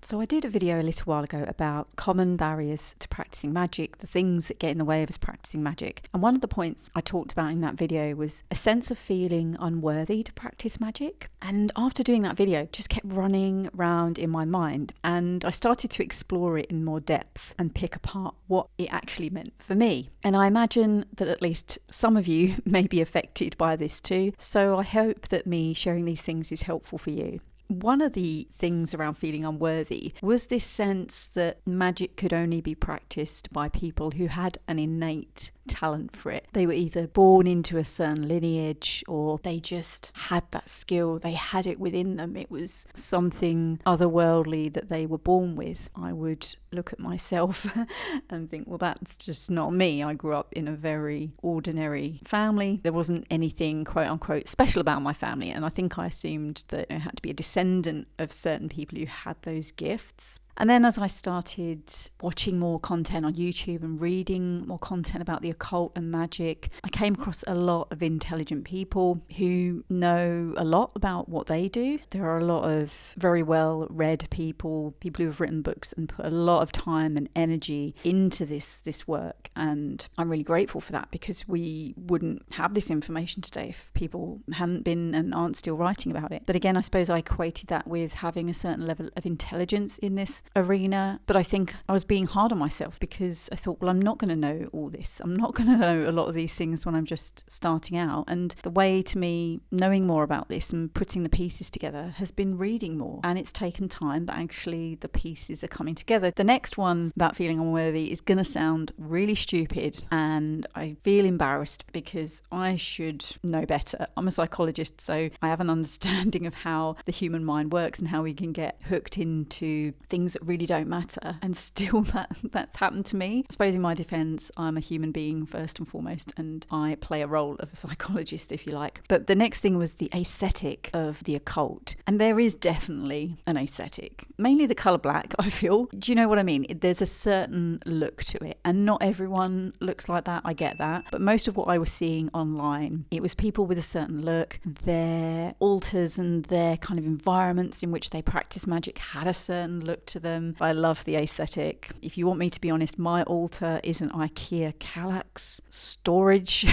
So I did a video a little while ago about common barriers to practicing magic, the things that get in the way of us practicing magic. And one of the points I talked about in that video was a sense of feeling unworthy to practice magic. And after doing that video, it just kept running around in my mind. And I started to explore it in more depth and pick apart what it actually meant for me. And I imagine that at least some of you may be affected by this too. So I hope that me sharing these things is helpful for you. One of the things around feeling unworthy was this sense that magic could only be practiced by people who had an innate talent for it. They were either born into a certain lineage or they just had that skill. They had it within them. It was something otherworldly that they were born with. I would look at myself and think, well, that's just not me. I grew up in a very ordinary family. There wasn't anything quote unquote special about my family. And I think I assumed that it had to be a descendant of certain people who had those gifts. And then as I started watching more content on YouTube and reading more content about the occult and magic, I came across a lot of intelligent people who know a lot about what they do. There are a lot of very well-read people who have written books and put a lot of time and energy into this work. And I'm really grateful for that, because we wouldn't have this information today if people hadn't been and aren't still writing about it. But again, I suppose I equated that with having a certain level of intelligence in this arena. But I think I was being hard on myself, because I thought, well, I'm not going to know all this. I'm not going to know a lot of these things when I'm just starting out. And the way to me knowing more about this and putting the pieces together has been reading more. And it's taken time, but actually the pieces are coming together. The next one about feeling unworthy is going to sound really stupid, and I feel embarrassed because I should know better. I'm a psychologist, so I have an understanding of how the human mind works and how we can get hooked into things that really don't matter, and still that's happened to me. I suppose in my defense, I'm a human being first and foremost, and I play a role of a psychologist, if you like. But the next thing was the aesthetic of the occult, and there is definitely an aesthetic, mainly the colour black, I feel. Do you know what I mean? There's a certain look to it, and not everyone looks like that, I get that, but most of what I was seeing online, it was people with a certain look. Their altars and their kind of environments in which they practice magic had a certain look to them. I love the aesthetic. If you want me to be honest, my altar is an IKEA Kallax storage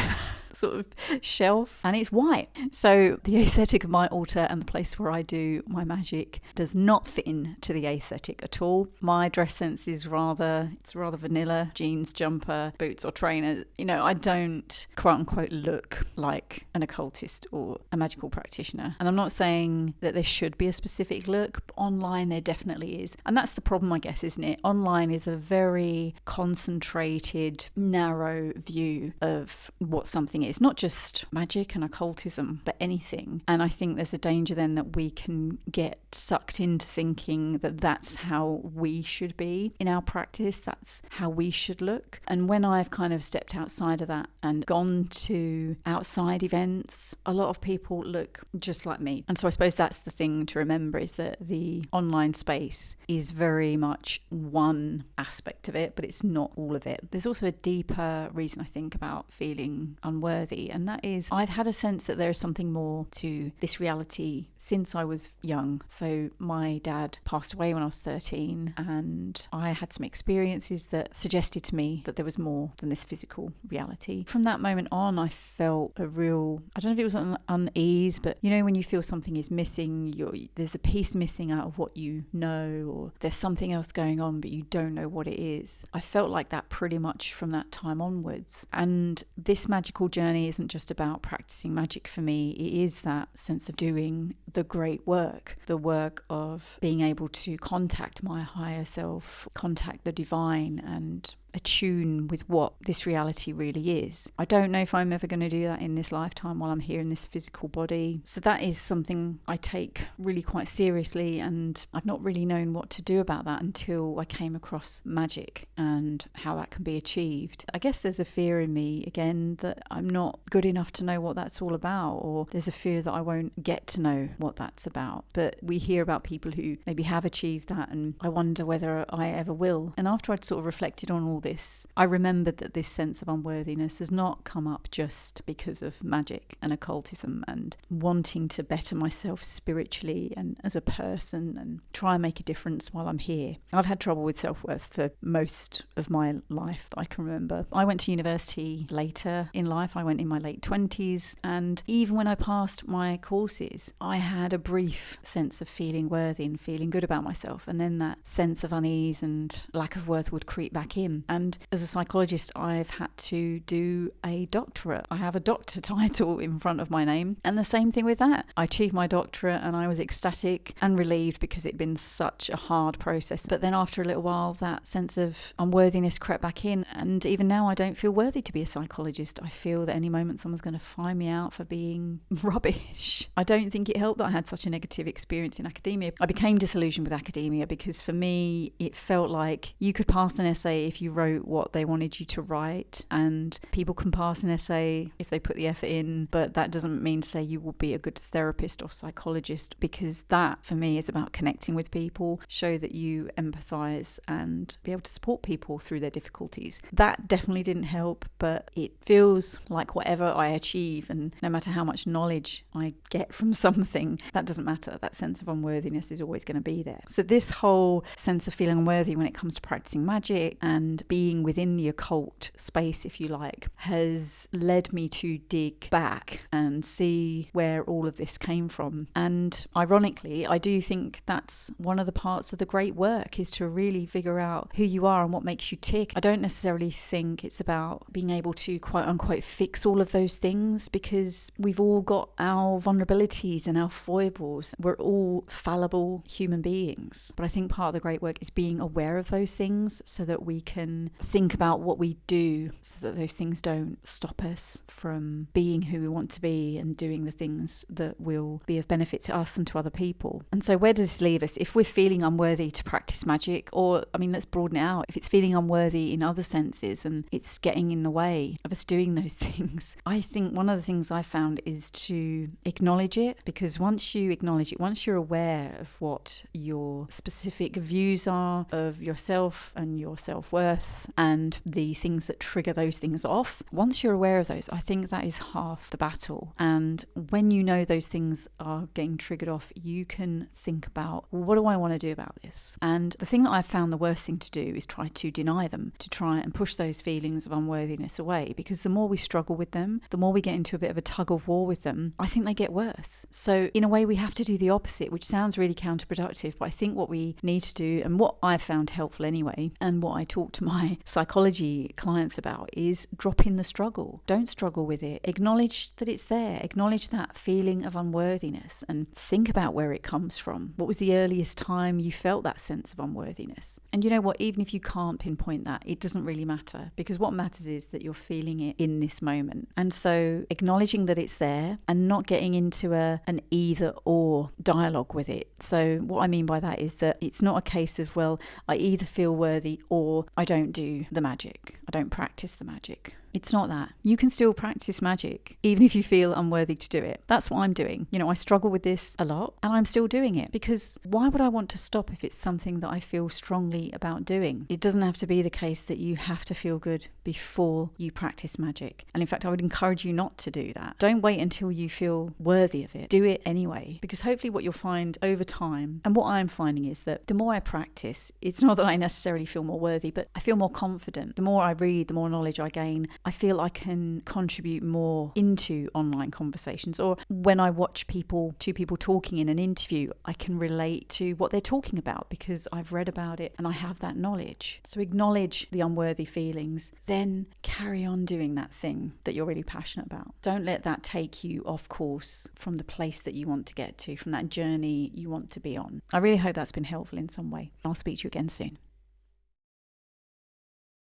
sort of shelf, and it's white. So the aesthetic of my altar and the place where I do my magic does not fit into the aesthetic at all. My dress sense is rather vanilla, jeans, jumper, boots or trainers. I don't quote unquote look like an occultist or a magical practitioner. And I'm not saying that there should be a specific look, but online there definitely is. And that's the problem, I guess, isn't it? Online is a very concentrated, narrow view of what something is. Not just magic and occultism, but anything. And I think there's a danger then that we can get sucked into thinking that that's how we should be in our practice, that's how we should look. And when I've kind of stepped outside of that and gone to outside events, a lot of people look just like me. And so I suppose that's the thing to remember, is that the online space is very much one aspect of it, but it's not all of it. There's also a deeper reason, I think, about feeling unworthy, and that is I've had a sense that there is something more to this reality since I was young. So my dad passed away when I was 13, and I had some experiences that suggested to me that there was more than this physical reality. From that moment on, I felt a real, I don't know if it was an unease, but when you feel something is missing, there's a piece missing out of what you know, or there's something else going on but you don't know what it is. I felt like that pretty much from that time onwards. And this magical journey isn't just about practicing magic for me. It is that sense of doing the great work, the work of being able to contact my higher self, contact the divine, and attune with what this reality really is. I don't know if I'm ever going to do that in this lifetime while I'm here in this physical body. So that is something I take really quite seriously, and I've not really known what to do about that until I came across magic and how that can be achieved. I guess there's a fear in me, again, that I'm not good enough to know what that's all about, or there's a fear that I won't get to know what that's about. But we hear about people who maybe have achieved that, and I wonder whether I ever will. And after I'd sort of reflected on all this, I remembered that this sense of unworthiness has not come up just because of magic and occultism and wanting to better myself spiritually and as a person and try and make a difference while I'm here. I've had trouble with self-worth for most of my life that I can remember. I went to university later in life. I went in my late 20s, and even when I passed my courses, I had a brief sense of feeling worthy and feeling good about myself, and then that sense of unease and lack of worth would creep back in. And as a psychologist, I've had to do a doctorate. I have a doctor title in front of my name, and the same thing with that. I achieved my doctorate and I was ecstatic and relieved because it'd been such a hard process. But then after a little while, that sense of unworthiness crept back in, and even now I don't feel worthy to be a psychologist. I feel that any moment someone's going to find me out for being rubbish. I don't think it helped that I had such a negative experience in academia. I became disillusioned with academia because for me it felt like you could pass an essay if you wrote what they wanted you to write, and people can pass an essay if they put the effort in, but that doesn't mean to say you will be a good therapist or psychologist, because that for me is about connecting with people, show that you empathize and be able to support people through their difficulties. That definitely didn't help, but it feels like whatever I achieve, and no matter how much knowledge I get from something, that doesn't matter. That sense of unworthiness is always going to be there. So this whole sense of feeling unworthy when it comes to practicing magic and being within the occult space, if you like, has led me to dig back and see where all of this came from. And ironically, I do think that's one of the parts of the great work, is to really figure out who you are and what makes you tick. I don't necessarily think it's about being able to quote unquote fix all of those things, because we've all got our vulnerabilities and our foibles. We're all fallible human beings. But I think part of the great work is being aware of those things so that we can think about what we do so that those things don't stop us from being who we want to be and doing the things that will be of benefit to us and to other people. And so where does this leave us? If we're feeling unworthy to practice magic, or let's broaden it out. If it's feeling unworthy in other senses and it's getting in the way of us doing those things, I think one of the things I found is to acknowledge it, because once you acknowledge it, once you're aware of what your specific views are of yourself and your self-worth and the things that trigger those things off, once you're aware of those, I think that is half the battle. And when you know those things are getting triggered off, you can think about, well, what do I want to do about this? And the thing that I've found the worst thing to do is try to deny them, to try and push those feelings of unworthiness away, because the more we struggle with them, the more we get into a bit of a tug of war with them, I think they get worse. So in a way, we have to do the opposite, which sounds really counterproductive, but I think what we need to do, and what I've found helpful anyway, and what I talk to my psychology clients about, is drop in the struggle. Don't struggle with it. Acknowledge that it's there. Acknowledge that feeling of unworthiness and think about where it comes from. What was the earliest time you felt that sense of unworthiness? And you know what? Even if you can't pinpoint that, it doesn't really matter, because what matters is that you're feeling it in this moment. And so acknowledging that it's there and not getting into an either or dialogue with it. So what I mean by that is that it's not a case of, well, I either feel worthy or I don't do the magic. I don't practice the magic. It's not that. You can still practice magic, even if you feel unworthy to do it. That's what I'm doing. I struggle with this a lot, and I'm still doing it, because why would I want to stop if it's something that I feel strongly about doing? It doesn't have to be the case that you have to feel good before you practice magic. And in fact, I would encourage you not to do that. Don't wait until you feel worthy of it. Do it anyway, because hopefully what you'll find over time, and what I'm finding, is that the more I practice, it's not that I necessarily feel more worthy, but I feel more confident. The more I read, the more knowledge I gain. I feel I can contribute more into online conversations, or when I watch two people talking in an interview, I can relate to what they're talking about because I've read about it and I have that knowledge. So acknowledge the unworthy feelings, then carry on doing that thing that you're really passionate about. Don't let that take you off course from the place that you want to get to, from that journey you want to be on. I really hope that's been helpful in some way. I'll speak to you again soon.